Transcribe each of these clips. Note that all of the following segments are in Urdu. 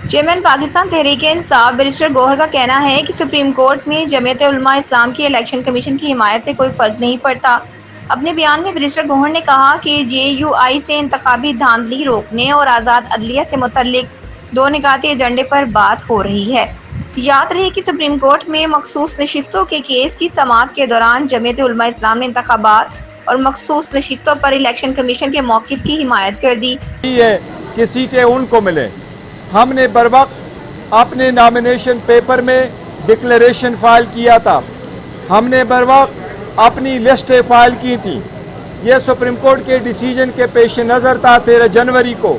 چیئرمین پاکستان تحریک انصاف بیرسٹر گوہر کا کہنا ہے کہ سپریم کورٹ میں جمعیت علماء اسلام کی الیکشن کمیشن کی حمایت سے کوئی فرق نہیں پڑتا۔ اپنے بیان میں بیرسٹر گوہر نے کہا کہ جے یو آئی سے انتخابی دھاندلی روکنے اور آزاد عدلیہ سے متعلق دو نکاتی ایجنڈے پر بات ہو رہی ہے۔ یاد رہے کہ سپریم کورٹ میں مخصوص نشستوں کے کیس کی سماعت کے دوران جمعیت علماء اسلام نے انتخابات اور مخصوص نشستوں پر الیکشن کمیشن کے موقف کی حمایت کر دی ہے کہ سیٹیں ان کو ملیں۔ ہم نے بروقت اپنے نامینیشن پیپر میں ڈکلیریشن فائل کیا تھا، ہم نے بروقت اپنی لسٹیں فائل کی تھی۔ یہ سپریم کورٹ کے ڈیسیجن کے پیش نظر تھا 13 جنوری کو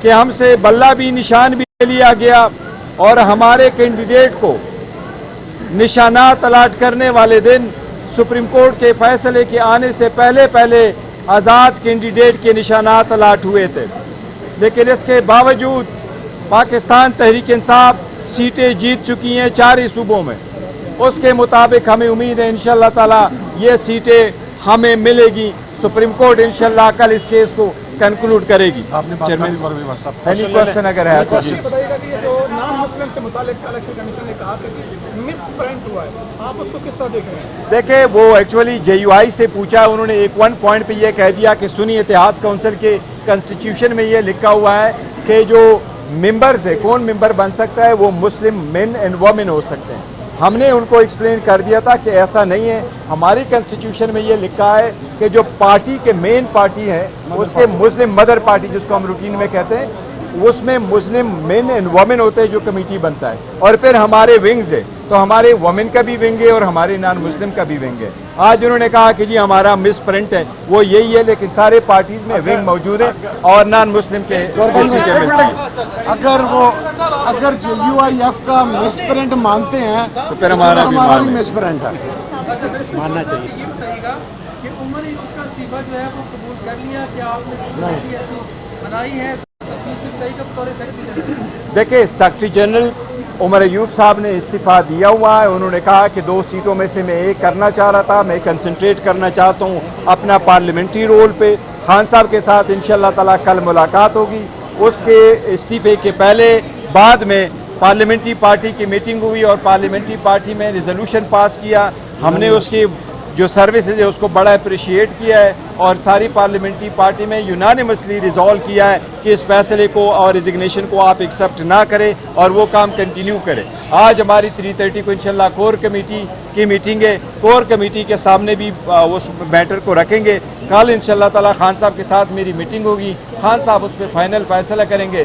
کہ ہم سے بلہ بھی نشان بھی لیا گیا اور ہمارے کینڈیڈیٹ کو نشانات الاٹ کرنے والے دن سپریم کورٹ کے فیصلے کے آنے سے پہلے آزاد کینڈیڈیٹ کے نشانات الاٹ ہوئے تھے، لیکن اس کے باوجود پاکستان تحریک انصاف سیٹیں جیت چکی ہیں 4 صوبوں میں۔ اس کے مطابق ہمیں امید ہے انشاءاللہ تعالی یہ سیٹیں ہمیں ملے گی۔ سپریم کورٹ انشاءاللہ کل اس کیس کو کنکلوڈ کرے گی۔ چیئرمین کوشچن اگر ہے تو جی جو نان مسلم کے متعلق الیکشن کمیشن نے کہا کہ مس پرنٹ ہوا ہے، آپ اس کو کس طرح دیکھ رہے ہیں؟ دیکھیں، وہ ایکچولی جے یو آئی سے پوچھا، انہوں نے ایک پوائنٹ پہ یہ کہہ دیا کہ سنی اتحاد کونسل کے کنسٹیٹیوشن میں یہ لکھا ہوا ہے کہ جو ممبرز ہے، کون ممبر بن سکتا ہے، وہ مسلم مین اینڈ وومن ہو سکتے ہیں۔ ہم نے ان کو ایکسپلین کر دیا تھا کہ ایسا نہیں ہے، ہماری کنسٹیٹیوشن میں یہ لکھا ہے کہ جو پارٹی کے مین پارٹی ہے اس کے مسلم مدر پارٹی جس کو ہم روٹین میں کہتے ہیں، اس میں مسلم مین اینڈ وومن ہوتے ہیں جو کمیٹی بنتا ہے، اور پھر ہمارے ونگز ہے، تو ہمارے وومن کا بھی ونگ ہے اور ہمارے نان مسلم کا بھی ونگ ہے۔ آج انہوں نے کہا کہ جی ہمارا مس پرنٹ ہے، وہ یہی ہے، لیکن سارے پارٹیز میں ونگ موجود ہے اور نان مسلم کے سیٹیں ملتی ہیں۔ اگر جے یو آئی ایف کا مس پرنٹ مانتے ہیں تو پھر ہمارا بھی مس پرنٹ ہے، ماننا چاہیے۔ یہ بتائیے گا کہ عمر اس کا استعفیٰ جو ہے وہ قبول کر لیا کہ آپ نے بنائی ہے؟ دیکھیں، سیکرٹری جنرل عمر ایوب صاحب نے استعفیٰ دیا ہوا ہے۔ انہوں نے کہا کہ 2 سیٹوں میں سے میں ایک کرنا چاہ رہا تھا، میں کنسنٹریٹ کرنا چاہتا ہوں اپنا پارلیمنٹری رول پہ۔ خان صاحب کے ساتھ انشاءاللہ تعالیٰ کل ملاقات ہوگی۔ اس کے استعفے کے بعد میں پارلیمنٹری پارٹی کی میٹنگ ہوئی اور پارلیمنٹری پارٹی میں ریزولوشن پاس کیا۔ ہم نے اس کی جو سروسز ہے اس کو بڑا اپریشیٹ کیا ہے اور ساری پارلیمنٹری پارٹی میں یونانیمسلی ریزالو کیا ہے کہ اس فیصلے کو اور ریزگنیشن کو آپ ایکسیپٹ نہ کریں اور وہ کام کنٹینیو کریں۔ آج ہماری 3:30 کو انشاءاللہ کور کمیٹی کی میٹنگ ہے، کور کمیٹی کے سامنے بھی اس میٹر کو رکھیں گے۔ کل انشاءاللہ تعالی خان صاحب کے ساتھ میری میٹنگ ہوگی، خان صاحب اس پہ فائنل فیصلہ کریں گے۔